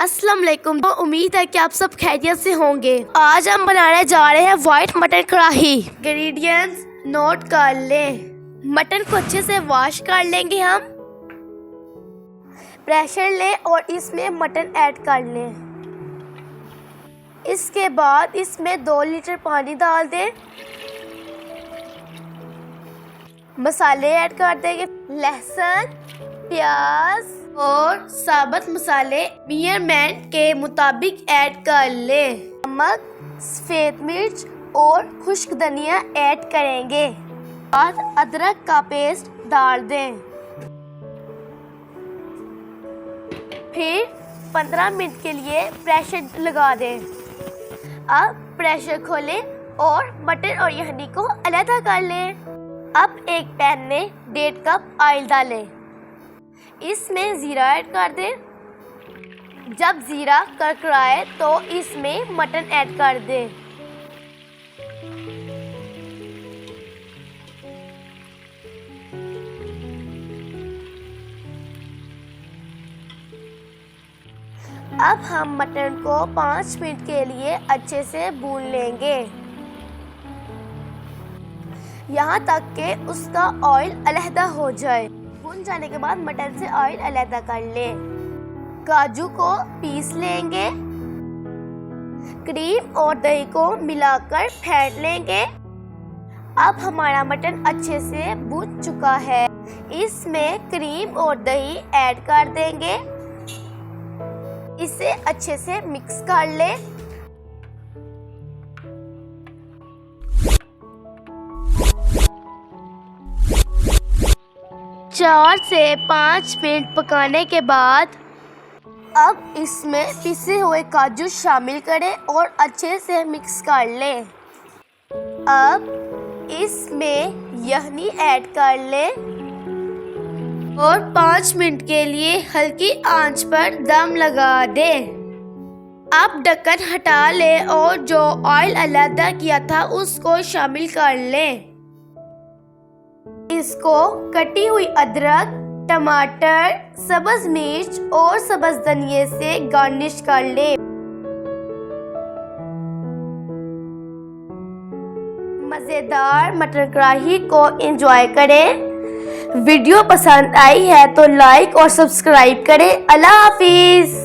अस्सलाम वालेकुम। तो उम्मीद है कि आप सब खैरियत से होंगे। आज हम बनाने जा रहे हैं वाइट मटन कढ़ाई। इंग्रेडिएंट्स नोट कर लें। मटन को अच्छे से वॉश कर लेंगे हम। प्रेशर लें और इसमें मटन ऐड कर लें। इसके बाद इसमें 2 लीटर पानी डाल दें। मसाले ऐड कर देंगे। लहसुन, प्याज और साबुत मसाले मेजरमेंट के मुताबिक ऐड कर लें। नमक, सफ़ेद मिर्च और खुश्क धनिया ऐड करेंगे। बाद अदरक का पेस्ट डाल दें। फिर 15 मिनट के लिए प्रेशर लगा दें। अब प्रेशर खोलें और मटन और यखनी को अलग कर लें। अब एक पैन में 1.5 कप ऑयल डालें। इसमें ज़ीरा ऐड कर दें। जब ज़ीरा कड़कड़ाए तो इसमें मटन ऐड कर दें। अब हम मटन को 5 मिनट के लिए अच्छे से भून लेंगे, यहाँ तक कि उसका ऑयल अलहदा हो जाए। भून जाने के बाद मटन से ऑयल अलहदा कर लें। काजू को पीस लेंगे। क्रीम और दही को मिलाकर फेंट लेंगे। अब हमारा मटन अच्छे से भून चुका है। इसमें क्रीम और दही ऐड कर देंगे। इसे अच्छे से मिक्स कर लें। चार से 5 मिनट पकाने के बाद अब इसमें पिसे हुए काजू शामिल करें और अच्छे से मिक्स कर लें। अब इसमें यखनी ऐड कर लें और 5 मिनट के लिए हल्की आंच पर दम लगा दें। अब ढक्कन हटा लें और जो ऑयल अलग किया था उसको शामिल कर लें। इसको कटी हुई अदरक, टमाटर, सब्ज मिर्च और सब्ज धनिया से गार्निश कर ले। मज़ेदार मटन कढ़ाई को एंजॉय करें। वीडियो पसंद आई है तो लाइक और सब्सक्राइब करें। अल्लाह हाफिज।